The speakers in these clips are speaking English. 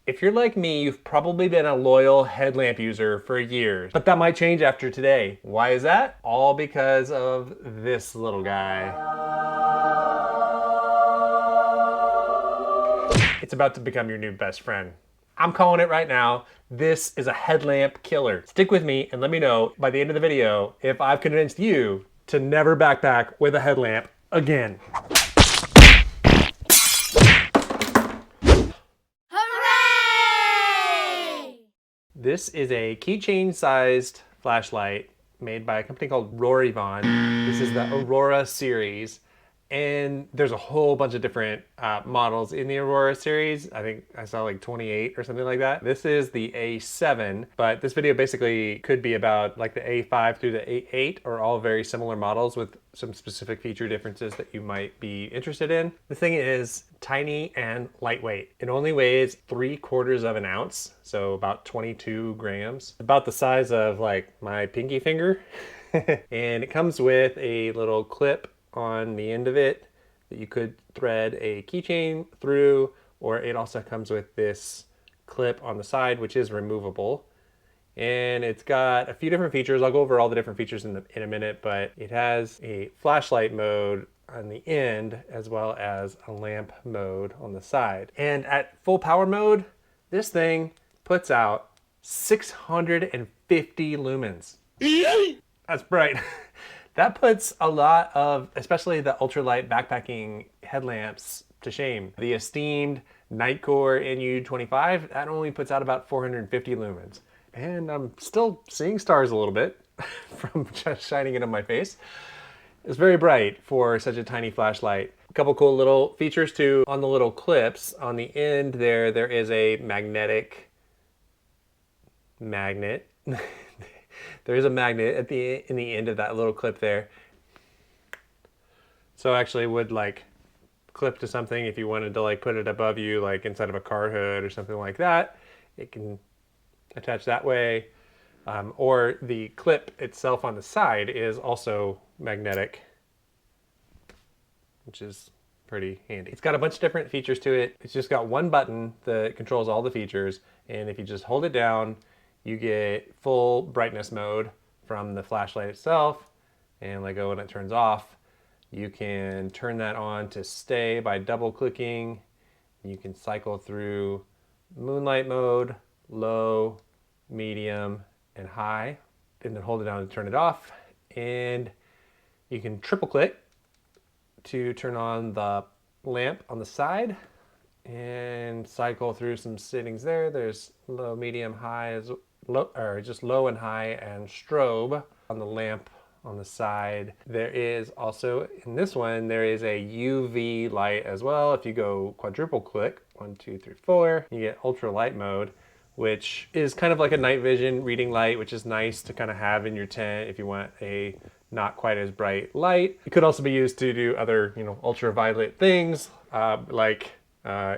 If you're like me, you've probably been a loyal headlamp user for years, but that might change after today. Why is that? All because of this little guy. It's about to become your new best friend. I'm calling it right now. This is a headlamp killer. Stick with me and let me know by the end of the video if I've convinced you to never backpack with a headlamp again. This is a keychain sized flashlight made by a company called RovyVon. This is the Aurora series. And there's a whole bunch of different models in the Aurora series. I think I saw like 28 or something like that. This is the A7, but this video basically could be about like the A5 through the A8 are all very similar models with some specific feature differences that you might be interested in. The thing is tiny and lightweight. It only weighs 3/4 of an ounce, so about 22 grams. About the size of like my pinky finger. And it comes with a little clip on the end of it that you could thread a keychain through, or it also comes with this clip on the side which is removable, and it's got a few different features. I'll go over all the different features in a minute, but it has a flashlight mode on the end as well as a lamp mode on the side. And at full power mode, this thing puts out 650 lumens. That's bright. That puts a lot of, especially the ultralight backpacking headlamps, to shame. The esteemed Nightcore NU25, that only puts out about 450 lumens. And I'm still seeing stars a little bit from just shining it on my face. It's very bright for such a tiny flashlight. A couple cool little features too. On the little clips on the end there is a magnet. There's a magnet in the end of that little clip there. So actually would like clip to something if you wanted to like put it above you, like inside of a car hood or something like that. It can attach that way. Or the clip itself on the side is also magnetic, which is pretty handy. It's got a bunch of different features to it. It's just got one button that controls all the features. And if you just hold it down, you get full brightness mode from the flashlight itself, and let go when it turns off. You can turn that on to stay by double clicking. You can cycle through moonlight mode, low, medium, and high, and then hold it down to turn it off. And you can triple click to turn on the lamp on the side and cycle through some settings there. There's low, medium, high, or just low and high, and strobe on the lamp on the side. There is also, in this one, there is a UV light as well. If you go quadruple click, 1, 2, 3, 4, you get ultra light mode, which is kind of like a night vision reading light, which is nice to kind of have in your tent if you want a not quite as bright light. It could also be used to do other, ultraviolet things, like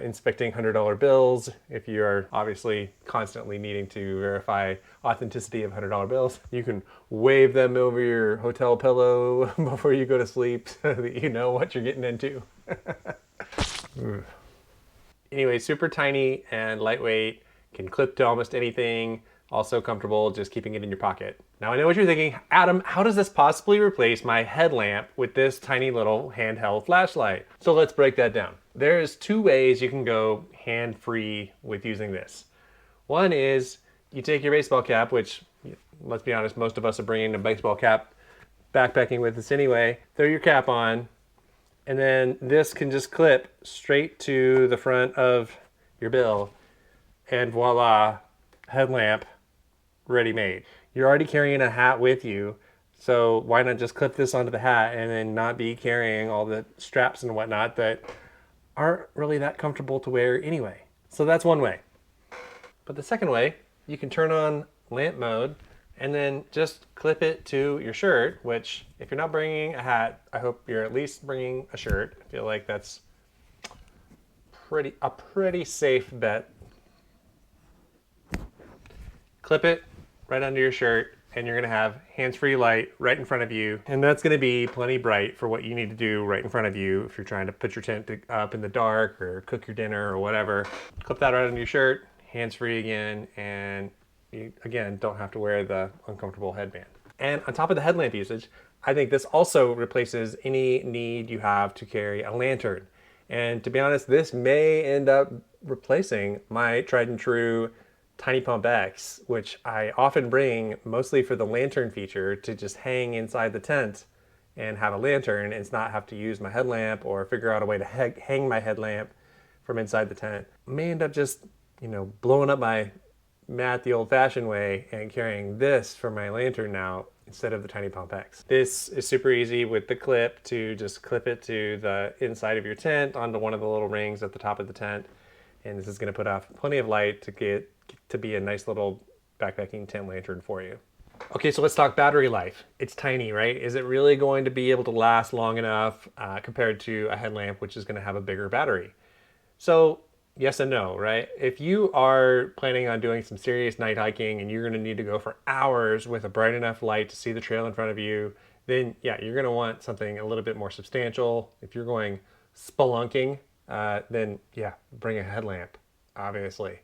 inspecting $100 bills if you are obviously constantly needing to verify authenticity of $100 bills. You can wave them over your hotel pillow before you go to sleep so that you know what you're getting into. Anyway, super tiny and lightweight, can clip to almost anything, also comfortable just keeping it in your pocket. Now I know what you're thinking, Adam, how does this possibly replace my headlamp with this tiny little handheld flashlight? So let's break that down. There's two ways you can go hand-free with using this. One is you take your baseball cap, which, let's be honest, most of us are bringing a baseball cap backpacking with us anyway. Throw your cap on, and then this can just clip straight to the front of your bill, and voila, headlamp ready-made. You're already carrying a hat with you, so why not just clip this onto the hat and then not be carrying all the straps and whatnot that aren't really that comfortable to wear anyway. So that's one way. But the second way, you can turn on lamp mode and then just clip it to your shirt, which if you're not bringing a hat, I hope you're at least bringing a shirt. I feel like that's a pretty safe bet. Clip it right under your shirt, and you're gonna have hands-free light right in front of you. And that's gonna be plenty bright for what you need to do right in front of you if you're trying to put your tent up in the dark or cook your dinner or whatever. Clip that right on your shirt, hands-free again, and you, again, don't have to wear the uncomfortable headband. And on top of the headlamp usage, I think this also replaces any need you have to carry a lantern. And to be honest, this may end up replacing my tried and true Tiny Pump X, which I often bring mostly for the lantern feature to just hang inside the tent and have a lantern and not have to use my headlamp or figure out a way to hang my headlamp from inside the tent. I may end up just, blowing up my mat the old-fashioned way and carrying this for my lantern now instead of the Tiny Pump X. This is super easy with the clip to just clip it to the inside of your tent onto one of the little rings at the top of the tent. And this is going to put off plenty of light to get to be a nice little backpacking tent lantern for you. Okay, so let's talk battery life. It's tiny, right? Is it really going to be able to last long enough compared to a headlamp, which is going to have a bigger battery? So yes and no, right? If you are planning on doing some serious night hiking and you're going to need to go for hours with a bright enough light to see the trail in front of you, then yeah, you're going to want something a little bit more substantial. If you're going spelunking, then yeah, bring a headlamp, obviously.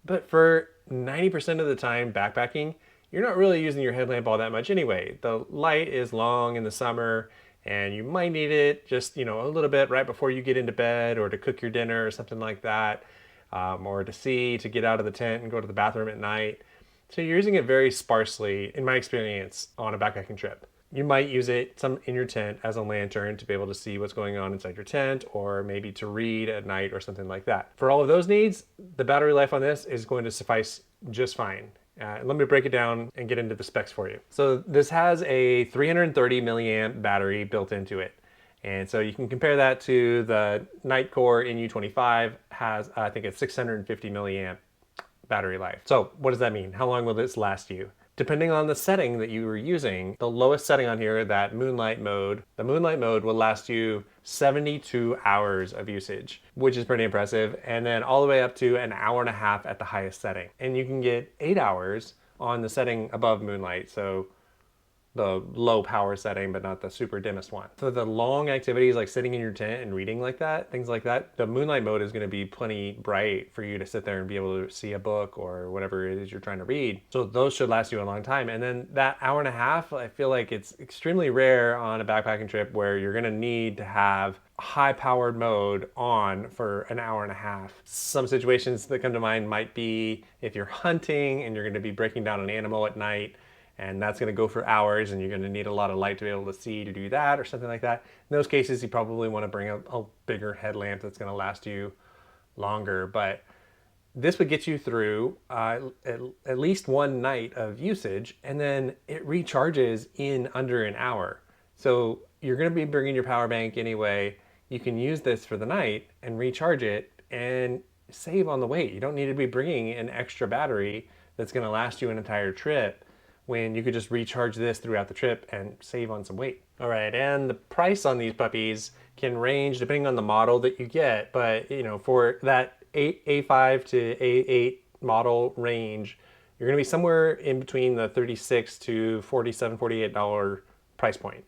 But for 90% of the time backpacking, you're not really using your headlamp all that much anyway. The light is long in the summer and you might need it just, a little bit right before you get into bed or to cook your dinner or something like that, or to get out of the tent and go to the bathroom at night. So you're using it very sparsely, in my experience, on a backpacking trip. You might use it in your tent as a lantern to be able to see what's going on inside your tent, or maybe to read at night or something like that. For all of those needs, the battery life on this is going to suffice just fine. Let me break it down and get into the specs for you. So this has a 330 milliamp battery built into it. And so you can compare that to the Nightcore NU25 has, I think it's 650 milliamp battery life. So what does that mean? How long will this last you? Depending on the setting that you were using, the lowest setting on here, that moonlight mode, the moonlight mode will last you 72 hours of usage, which is pretty impressive. And then all the way up to an hour and a half at the highest setting. And you can get 8 hours on the setting above moonlight. So the low power setting, but not the super dimmest one. For the long activities like sitting in your tent and reading like that, things like that, the moonlight mode is going to be plenty bright for you to sit there and be able to see a book or whatever it is you're trying to read. So those should last you a long time. And then that hour and a half, I feel like it's extremely rare on a backpacking trip where you're going to need to have high powered mode on for an hour and a half. Some situations that come to mind might be if you're hunting and you're going to be breaking down an animal at night, and that's going to go for hours and you're going to need a lot of light to be able to see to do that or something like that. In those cases, you probably want to bring a bigger headlamp that's going to last you longer. But this would get you through at least one night of usage, and then it recharges in under an hour. So you're going to be bringing your power bank anyway. You can use this for the night and recharge it and save on the weight. You don't need to be bringing an extra battery that's going to last you an entire trip, when you could just recharge this throughout the trip and save on some weight. All right, and the price on these puppies can range depending on the model that you get, but for that A5 to A8 model range, you're gonna be somewhere in between the $36 to $47, $48 price point.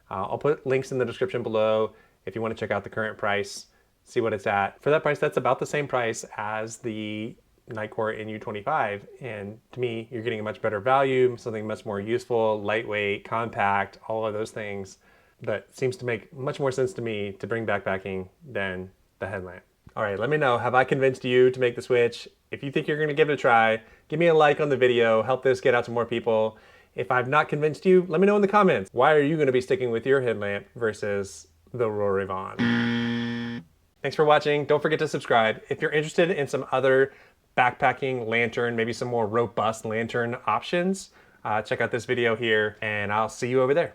I'll put links in the description below if you wanna check out the current price, see what it's at. For that price, that's about the same price as the Nightcore NU25, and to me, you're getting a much better value, something much more useful, lightweight, compact, all of those things that seems to make much more sense to me to bring backpacking than the headlamp. All right, let me know, have I convinced you to make the switch? If you think you're gonna give it a try, give me a like on the video, help this get out to more people. If I've not convinced you, let me know in the comments. Why are you gonna be sticking with your headlamp versus the RovyVon? Thanks for watching. Don't forget to subscribe. If you're interested in some other backpacking lantern, maybe some more robust lantern options, check out this video here, and I'll see you over there.